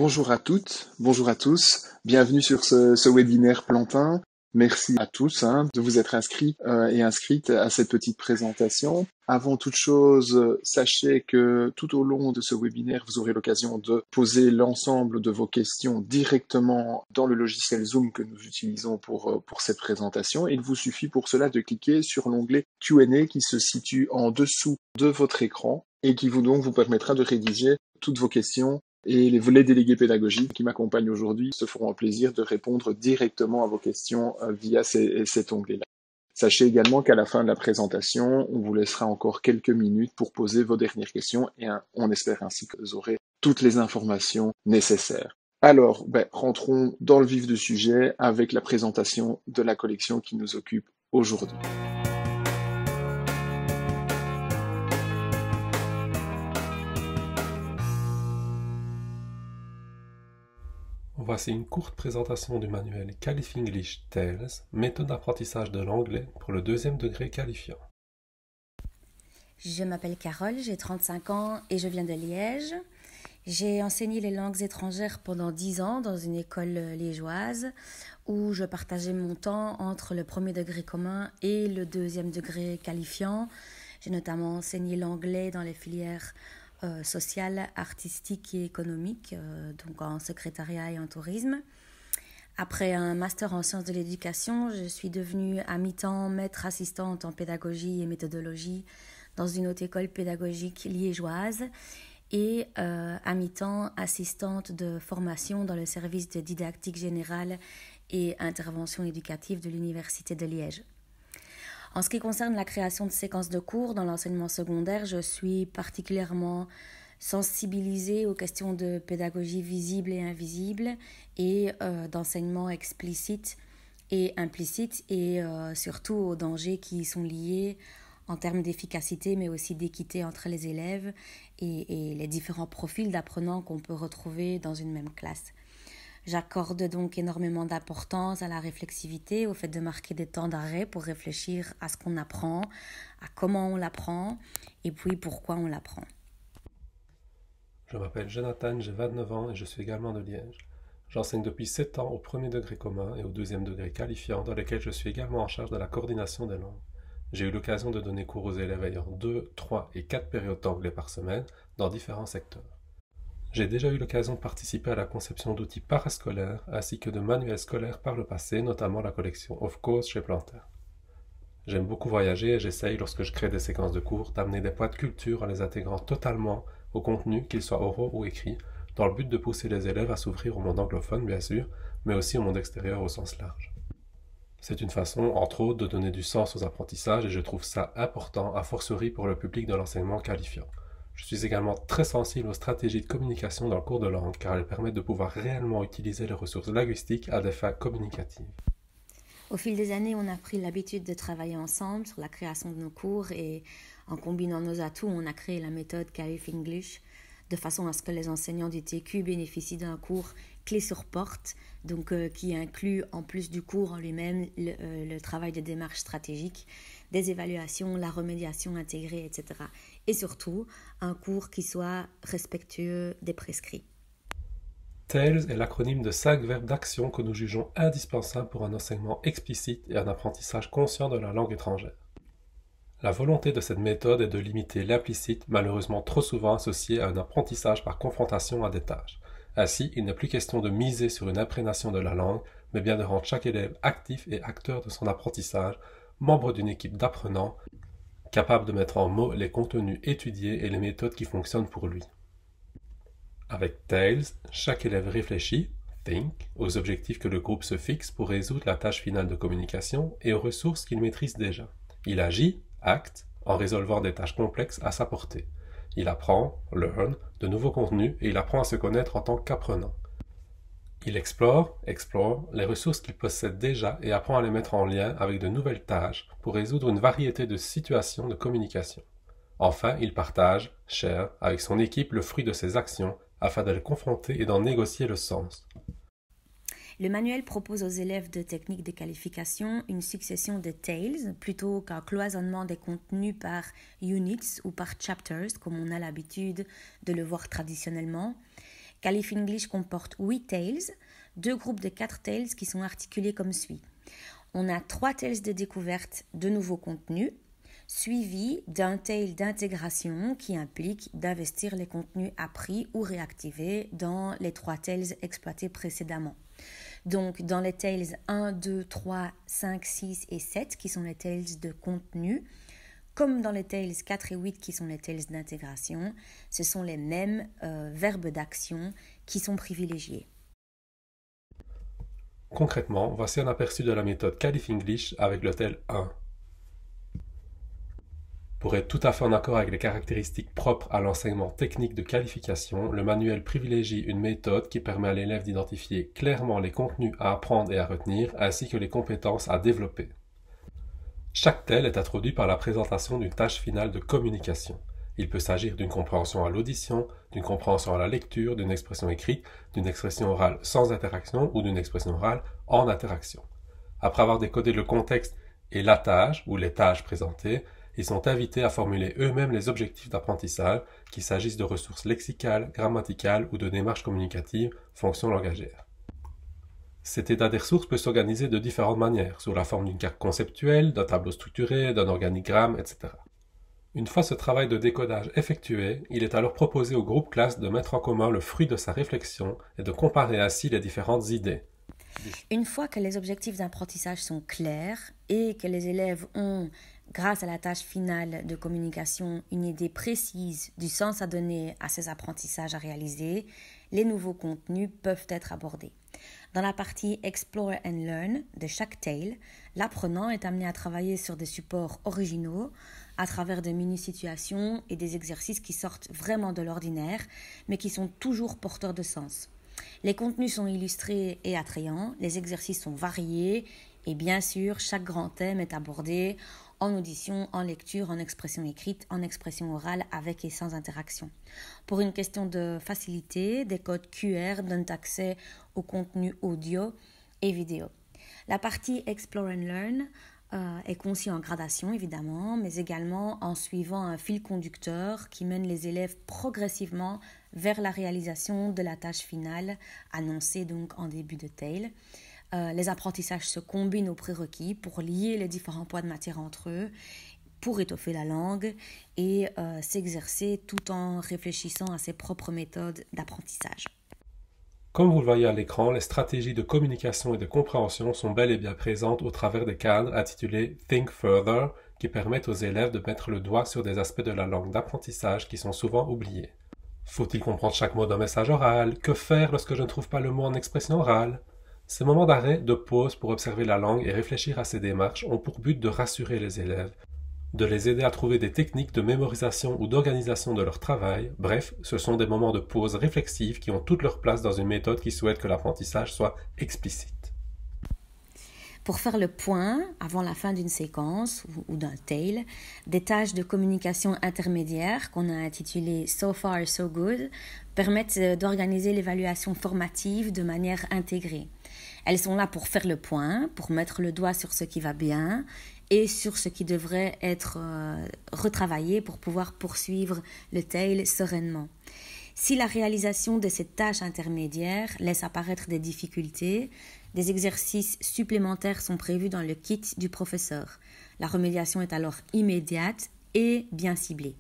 Bonjour à toutes, bonjour à tous, bienvenue sur ce webinaire Plantin. Merci à tous de vous être inscrits et inscrites à cette petite présentation. Avant toute chose, sachez que tout au long de ce webinaire, vous aurez l'occasion de poser l'ensemble de vos questions directement dans le logiciel Zoom que nous utilisons pour cette présentation. Il vous suffit pour cela de cliquer sur l'onglet Q&A qui se situe en dessous de votre écran et qui vous permettra de rédiger toutes vos questions. Et les délégués pédagogiques qui m'accompagnent aujourd'hui se feront un plaisir de répondre directement à vos questions via cet onglet-là. Sachez également qu'à la fin de la présentation, on vous laissera encore quelques minutes pour poser vos dernières questions et on espère ainsi que vous aurez toutes les informations nécessaires. Alors, rentrons dans le vif du sujet avec la présentation de la collection qui nous occupe aujourd'hui. Voici une courte présentation du manuel Califinglish Tales, méthode d'apprentissage de l'anglais pour le deuxième degré qualifiant. Je m'appelle Carole, j'ai 35 ans et je viens de Liège. J'ai enseigné les langues étrangères pendant 10 ans dans une école liégeoise où je partageais mon temps entre le premier degré commun et le deuxième degré qualifiant. J'ai notamment enseigné l'anglais dans les filières sociale, artistique et économique, donc en secrétariat et en tourisme. Après un master en sciences de l'éducation, je suis devenue à mi-temps maître assistante en pédagogie et méthodologie dans une haute école pédagogique liégeoise et à mi-temps assistante de formation dans le service de didactique générale et intervention éducative de l'Université de Liège. En ce qui concerne la création de séquences de cours dans l'enseignement secondaire, je suis particulièrement sensibilisée aux questions de pédagogie visible et invisible et d'enseignement explicite et implicite et surtout aux dangers qui y sont liés en termes d'efficacité mais aussi d'équité entre les élèves et les différents profils d'apprenants qu'on peut retrouver dans une même classe. J'accorde donc énormément d'importance à la réflexivité, au fait de marquer des temps d'arrêt pour réfléchir à ce qu'on apprend, à comment on l'apprend et puis pourquoi on l'apprend. Je m'appelle Jonathan, j'ai 29 ans et je suis également de Liège. J'enseigne depuis 7 ans au premier degré commun et au deuxième degré qualifiant dans lesquels je suis également en charge de la coordination des langues. J'ai eu l'occasion de donner cours aux élèves ayant 2, 3 et 4 périodes d'anglais par semaine dans différents secteurs. J'ai déjà eu l'occasion de participer à la conception d'outils parascolaires ainsi que de manuels scolaires par le passé, notamment la collection Of Course chez Plantin. J'aime beaucoup voyager et j'essaye, lorsque je crée des séquences de cours, d'amener des poids de culture en les intégrant totalement au contenu, qu'ils soient oraux ou écrits, dans le but de pousser les élèves à s'ouvrir au monde anglophone, bien sûr, mais aussi au monde extérieur au sens large. C'est une façon, entre autres, de donner du sens aux apprentissages et je trouve ça important, a fortiori pour le public de l'enseignement qualifiant. Je suis également très sensible aux stratégies de communication dans le cours de langue car elles permettent de pouvoir réellement utiliser les ressources linguistiques à des fins communicatives. Au fil des années, on a pris l'habitude de travailler ensemble sur la création de nos cours et en combinant nos atouts, on a créé la méthode Califinglish de façon à ce que les enseignants du TQ bénéficient d'un cours clé sur porte, donc qui inclut en plus du cours en lui-même le travail de démarche stratégique, des évaluations, la remédiation intégrée, etc. Et surtout, un cours qui soit respectueux des prescrits. TALES est l'acronyme de 5 verbes d'action que nous jugeons indispensables pour un enseignement explicite et un apprentissage conscient de la langue étrangère. La volonté de cette méthode est de limiter l'implicite, malheureusement trop souvent associé à un apprentissage par confrontation à des tâches. Ainsi, il n'est plus question de miser sur une imprégnation de la langue, mais bien de rendre chaque élève actif et acteur de son apprentissage, membre d'une équipe d'apprenants, capable de mettre en mots les contenus étudiés et les méthodes qui fonctionnent pour lui. Avec TALES, chaque élève réfléchit, think, aux objectifs que le groupe se fixe pour résoudre la tâche finale de communication et aux ressources qu'il maîtrise déjà. Il agit, act, en résolvant des tâches complexes à sa portée. Il apprend, learn, de nouveaux contenus et il apprend à se connaître en tant qu'apprenant. Il explore, les ressources qu'il possède déjà et apprend à les mettre en lien avec de nouvelles tâches pour résoudre une variété de situations de communication. Enfin, il partage, share, avec son équipe le fruit de ses actions afin de les confronter et d'en négocier le sens. Le manuel propose aux élèves de techniques de qualification une succession de tales plutôt qu'un cloisonnement des contenus par units ou par chapters, comme on a l'habitude de le voir traditionnellement. Califinglish comporte 8 tales, 2 groupes de 4 tales qui sont articulés comme suit. On a 3 tales de découverte de nouveaux contenus, suivi d'un tale d'intégration qui implique d'investir les contenus appris ou réactivés dans les 3 tales exploités précédemment. Donc, dans les tales 1, 2, 3, 5, 6 et 7, qui sont les tales de contenu, comme dans les tales 4 et 8, qui sont les tales d'intégration, ce sont les mêmes verbes d'action qui sont privilégiés. Concrètement, voici un aperçu de la méthode Califinglish avec le tale 1. Pour être tout à fait en accord avec les caractéristiques propres à l'enseignement technique de qualification, le manuel privilégie une méthode qui permet à l'élève d'identifier clairement les contenus à apprendre et à retenir, ainsi que les compétences à développer. Chaque tale est introduit par la présentation d'une tâche finale de communication. Il peut s'agir d'une compréhension à l'audition, d'une compréhension à la lecture, d'une expression écrite, d'une expression orale sans interaction ou d'une expression orale en interaction. Après avoir décodé le contexte et la tâche ou les tâches présentées, ils sont invités à formuler eux-mêmes les objectifs d'apprentissage, qu'il s'agisse de ressources lexicales, grammaticales ou de démarches communicatives, fonction langagière. Cet état des ressources peut s'organiser de différentes manières, sous la forme d'une carte conceptuelle, d'un tableau structuré, d'un organigramme, etc. Une fois ce travail de décodage effectué, il est alors proposé au groupe classe de mettre en commun le fruit de sa réflexion et de comparer ainsi les différentes idées. Une fois que les objectifs d'apprentissage sont clairs et que les élèves ont, grâce à la tâche finale de communication, une idée précise du sens à donner à ces apprentissages à réaliser, les nouveaux contenus peuvent être abordés. Dans la partie Explore and Learn de chaque tale, l'apprenant est amené à travailler sur des supports originaux à travers de mini-situations et des exercices qui sortent vraiment de l'ordinaire, mais qui sont toujours porteurs de sens. Les contenus sont illustrés et attrayants, les exercices sont variés et bien sûr, chaque grand thème est abordé en audition, en lecture, en expression écrite, en expression orale, avec et sans interaction. Pour une question de facilité, des codes QR donnent accès au contenu audio et vidéo. La partie Explore and Learn est conçue en gradation évidemment, mais également en suivant un fil conducteur qui mène les élèves progressivement vers la réalisation de la tâche finale, annoncée donc en début de tale. Les apprentissages se combinent aux prérequis pour lier les différents points de matière entre eux, pour étoffer la langue et s'exercer tout en réfléchissant à ses propres méthodes d'apprentissage. Comme vous le voyez à l'écran, les stratégies de communication et de compréhension sont bel et bien présentes au travers des cadres intitulés Think Further, qui permettent aux élèves de mettre le doigt sur des aspects de la langue d'apprentissage qui sont souvent oubliés. Faut-il comprendre chaque mot d'un message oral? Que faire lorsque je ne trouve pas le mot en expression orale? Ces moments d'arrêt, de pause pour observer la langue et réfléchir à ces démarches ont pour but de rassurer les élèves, de les aider à trouver des techniques de mémorisation ou d'organisation de leur travail. Bref, ce sont des moments de pause réflexive qui ont toute leur place dans une méthode qui souhaite que l'apprentissage soit explicite. Pour faire le point, avant la fin d'une séquence ou d'un tale, des tâches de communication intermédiaire qu'on a intitulées So Far So Good permettent d'organiser l'évaluation formative de manière intégrée. Elles sont là pour faire le point, pour mettre le doigt sur ce qui va bien et sur ce qui devrait être retravaillé pour pouvoir poursuivre le tale sereinement. Si la réalisation de cette tâche intermédiaire laisse apparaître des difficultés, des exercices supplémentaires sont prévus dans le kit du professeur. La remédiation est alors immédiate et bien ciblée.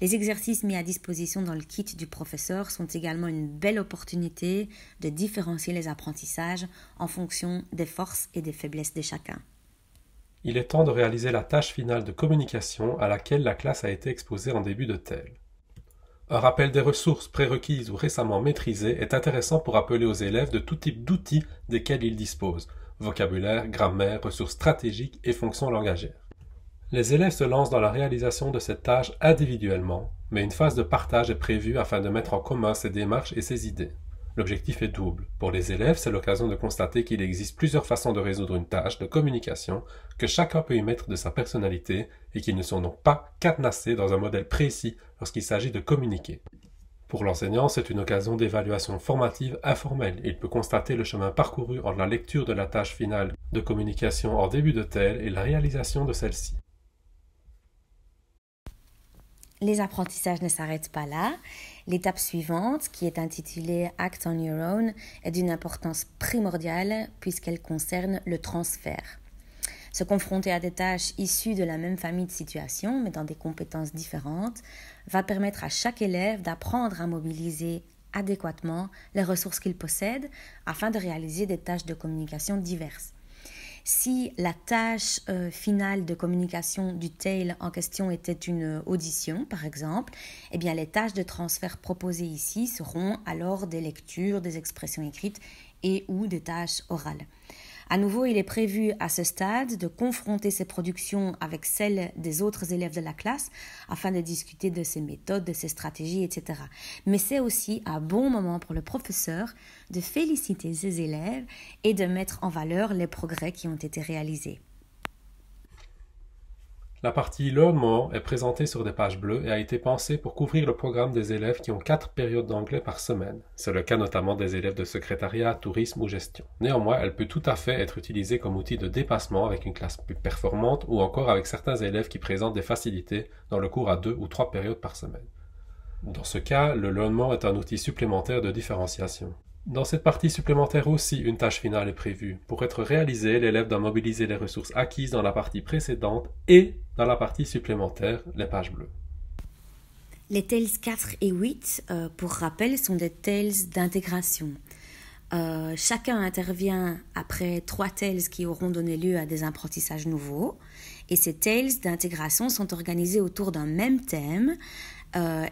Les exercices mis à disposition dans le kit du professeur sont également une belle opportunité de différencier les apprentissages en fonction des forces et des faiblesses de chacun. Il est temps de réaliser la tâche finale de communication à laquelle la classe a été exposée en début de tale. Un rappel des ressources prérequises ou récemment maîtrisées est intéressant pour rappeler aux élèves de tout type d'outils desquels ils disposent, vocabulaire, grammaire, ressources stratégiques et fonctions langagières. Les élèves se lancent dans la réalisation de cette tâche individuellement, mais une phase de partage est prévue afin de mettre en commun ces démarches et ces idées. L'objectif est double. Pour les élèves, c'est l'occasion de constater qu'il existe plusieurs façons de résoudre une tâche de communication, que chacun peut y mettre de sa personnalité et qu'ils ne sont donc pas cadenassés dans un modèle précis lorsqu'il s'agit de communiquer. Pour l'enseignant, c'est une occasion d'évaluation formative informelle. Il peut constater le chemin parcouru entre la lecture de la tâche finale de communication en début de tale et la réalisation de celle-ci. Les apprentissages ne s'arrêtent pas là. L'étape suivante, qui est intitulée Act on Your Own, est d'une importance primordiale puisqu'elle concerne le transfert. Se confronter à des tâches issues de la même famille de situations, mais dans des compétences différentes, va permettre à chaque élève d'apprendre à mobiliser adéquatement les ressources qu'il possède afin de réaliser des tâches de communication diverses. Si la tâche finale de communication du TALE en question était une audition, par exemple, eh bien les tâches de transfert proposées ici seront alors des lectures, des expressions écrites et ou des tâches orales. À nouveau, il est prévu à ce stade de confronter ces productions avec celles des autres élèves de la classe afin de discuter de ces méthodes, de ces stratégies, etc. Mais c'est aussi un bon moment pour le professeur de féliciter ses élèves et de mettre en valeur les progrès qui ont été réalisés. La partie Learn More est présentée sur des pages bleues et a été pensée pour couvrir le programme des élèves qui ont 4 périodes d'anglais par semaine. C'est le cas notamment des élèves de secrétariat, tourisme ou gestion. Néanmoins, elle peut tout à fait être utilisée comme outil de dépassement avec une classe plus performante ou encore avec certains élèves qui présentent des facilités dans le cours à 2 ou 3 périodes par semaine. Dans ce cas, le Learn More est un outil supplémentaire de différenciation. Dans cette partie supplémentaire aussi, une tâche finale est prévue. Pour être réalisée, l'élève doit mobiliser les ressources acquises dans la partie précédente et dans la partie supplémentaire, les pages bleues. Les TALES 4 et 8, pour rappel, sont des TALES d'intégration. Chacun intervient après 3 TALES qui auront donné lieu à des apprentissages nouveaux. Et ces TALES d'intégration sont organisés autour d'un même thème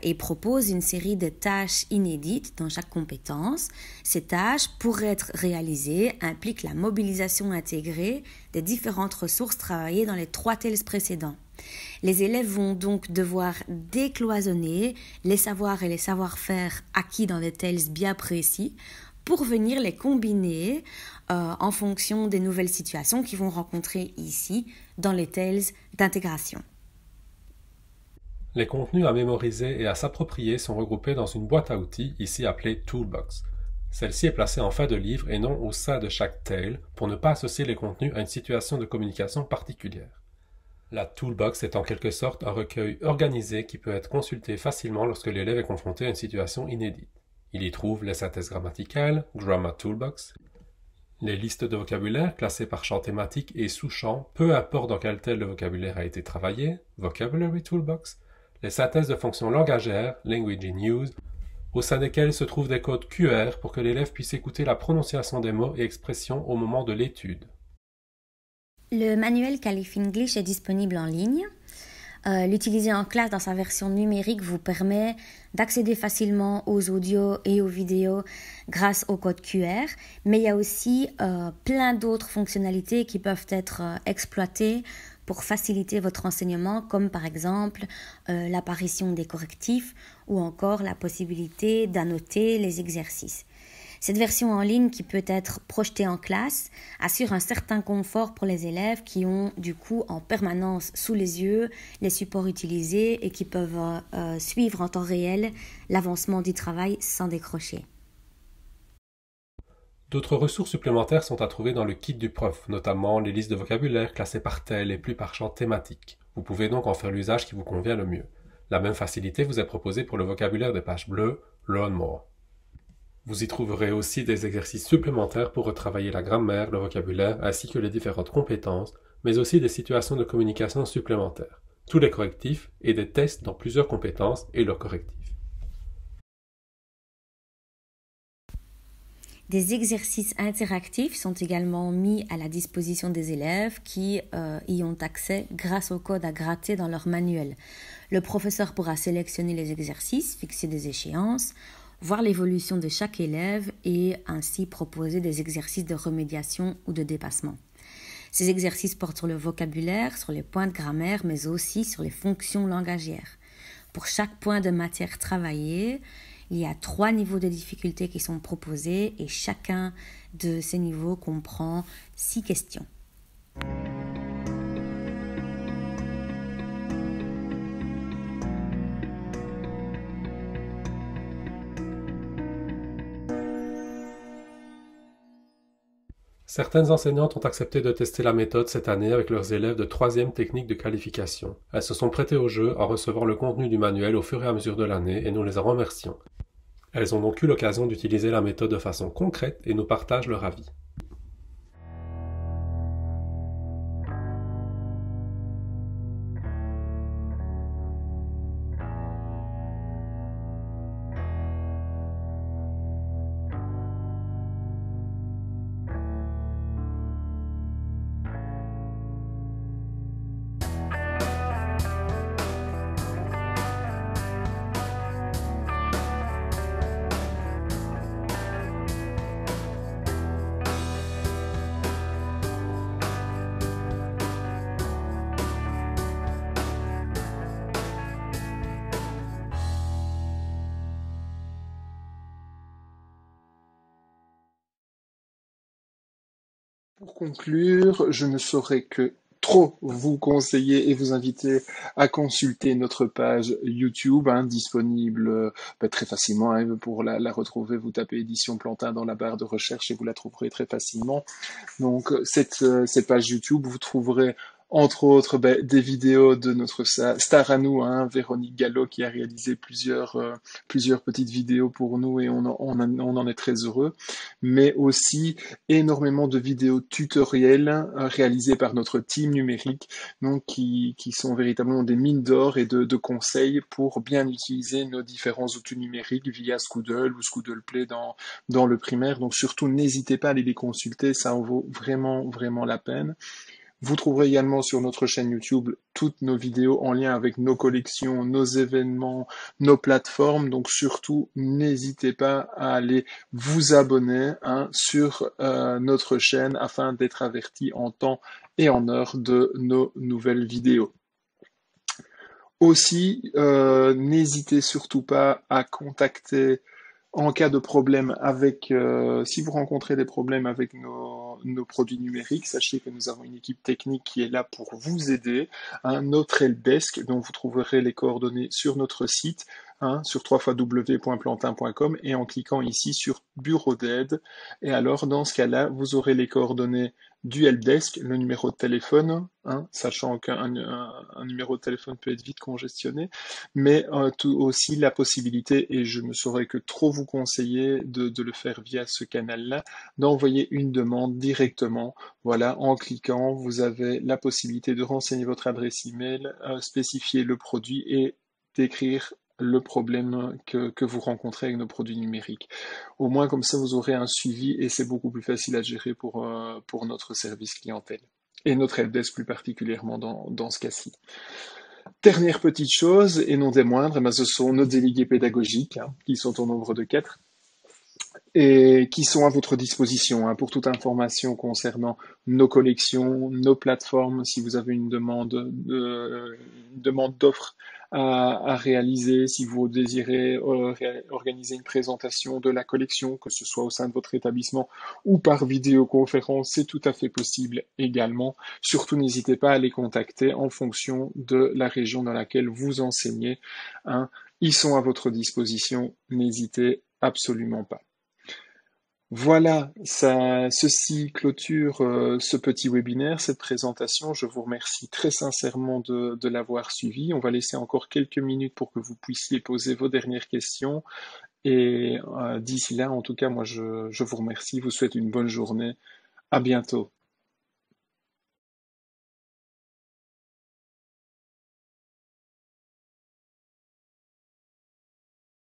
et proposent une série de tâches inédites dans chaque compétence. Ces tâches, pour être réalisées, impliquent la mobilisation intégrée des différentes ressources travaillées dans les 3 TALES précédents. Les élèves vont donc devoir décloisonner les savoirs et les savoir-faire acquis dans des TALES bien précis pour venir les combiner en fonction des nouvelles situations qu'ils vont rencontrer ici dans les TALES d'intégration. Les contenus à mémoriser et à s'approprier sont regroupés dans une boîte à outils, ici appelée Toolbox. Celle-ci est placée en fin de livre et non au sein de chaque TALE pour ne pas associer les contenus à une situation de communication particulière. La Toolbox est en quelque sorte un recueil organisé qui peut être consulté facilement lorsque l'élève est confronté à une situation inédite. Il y trouve les synthèses grammaticales, Grammar Toolbox, les listes de vocabulaire classées par champ thématique et sous-champ, peu importe dans quel tel le vocabulaire a été travaillé, Vocabulary Toolbox, les synthèses de fonctions langagères, Language in Use, au sein desquelles se trouvent des codes QR pour que l'élève puisse écouter la prononciation des mots et expressions au moment de l'étude. Le manuel Calif English est disponible en ligne. L'utiliser en classe dans sa version numérique vous permet d'accéder facilement aux audios et aux vidéos grâce au code QR, mais il y a aussi plein d'autres fonctionnalités qui peuvent être exploitées pour faciliter votre enseignement, comme par exemple l'apparition des correctifs ou encore la possibilité d'annoter les exercices. Cette version en ligne qui peut être projetée en classe assure un certain confort pour les élèves qui ont du coup en permanence sous les yeux les supports utilisés et qui peuvent suivre en temps réel l'avancement du travail sans décrocher. D'autres ressources supplémentaires sont à trouver dans le kit du prof, notamment les listes de vocabulaire classées par thème et plus par champ thématique. Vous pouvez donc en faire l'usage qui vous convient le mieux. La même facilité vous est proposée pour le vocabulaire des pages bleues, Learn More. Vous y trouverez aussi des exercices supplémentaires pour retravailler la grammaire, le vocabulaire, ainsi que les différentes compétences, mais aussi des situations de communication supplémentaires, tous les correctifs et des tests dans plusieurs compétences et leurs correctifs. Des exercices interactifs sont également mis à la disposition des élèves qui y ont accès grâce au code à gratter dans leur manuel. Le professeur pourra sélectionner les exercices, fixer des échéances, voir l'évolution de chaque élève et ainsi proposer des exercices de remédiation ou de dépassement. Ces exercices portent sur le vocabulaire, sur les points de grammaire, mais aussi sur les fonctions langagières. Pour chaque point de matière travaillée, il y a 3 niveaux de difficulté qui sont proposés et chacun de ces niveaux comprend 6 questions. Certaines enseignantes ont accepté de tester la méthode cette année avec leurs élèves de 3e technique de qualification. Elles se sont prêtées au jeu en recevant le contenu du manuel au fur et à mesure de l'année et nous les en remercions. Elles ont donc eu l'occasion d'utiliser la méthode de façon concrète et nous partagent leur avis. Pour conclure, je ne saurais que trop vous conseiller et vous inviter à consulter notre page YouTube, disponible très facilement. Pour la retrouver, vous tapez Édition Plantin dans la barre de recherche et vous la trouverez très facilement. Donc cette page YouTube, vous trouverez entre autres des vidéos de notre star à nous, Véronique Gallo, qui a réalisé plusieurs petites vidéos pour nous et on en est très heureux, mais aussi énormément de vidéos tutoriels réalisées par notre team numérique, donc qui sont véritablement des mines d'or et de conseils pour bien utiliser nos différents outils numériques via Scoodle ou Scoodle Play dans le primaire. Donc surtout, n'hésitez pas à aller les consulter, ça en vaut vraiment, vraiment la peine. Vous trouverez également sur notre chaîne YouTube toutes nos vidéos en lien avec nos collections, nos événements, nos plateformes. Donc surtout, n'hésitez pas à aller vous abonner sur notre chaîne afin d'être averti en temps et en heure de nos nouvelles vidéos. Aussi, n'hésitez surtout pas à contacter en cas de problème si vous rencontrez des problèmes avec nos produits numériques, sachez que nous avons une équipe technique qui est là pour vous aider, notre helpdesk, dont vous trouverez les coordonnées sur notre site, sur www.plantin.com et en cliquant ici sur Bureau d'aide. Et alors, dans ce cas-là, vous aurez les coordonnées du helpdesk, le numéro de téléphone, sachant qu'un numéro de téléphone peut être vite congestionné, mais tout aussi la possibilité, et je ne saurais que trop vous conseiller de le faire via ce canal-là, d'envoyer une demande directement. Voilà, en cliquant, vous avez la possibilité de renseigner votre adresse email, spécifier le produit et décrire le problème que vous rencontrez avec nos produits numériques. Au moins comme ça vous aurez un suivi et c'est beaucoup plus facile à gérer pour notre service clientèle et notre helpdesk plus particulièrement dans ce cas-ci. Dernière petite chose, et non des moindres, ce sont nos délégués pédagogiques, qui sont au nombre de 4, et qui sont à votre disposition pour toute information concernant nos collections, nos plateformes, si vous avez une demande d'offres à réaliser, si vous désirez organiser une présentation de la collection, que ce soit au sein de votre établissement ou par vidéoconférence, c'est tout à fait possible également. Surtout, n'hésitez pas à les contacter en fonction de la région dans laquelle vous enseignez. Ils sont à votre disposition, n'hésitez absolument pas. Voilà, ceci clôture ce petit webinaire, cette présentation. Je vous remercie très sincèrement de l'avoir suivi. On va laisser encore quelques minutes pour que vous puissiez poser vos dernières questions. Et d'ici là, en tout cas, moi, je vous remercie, vous souhaite une bonne journée. À bientôt.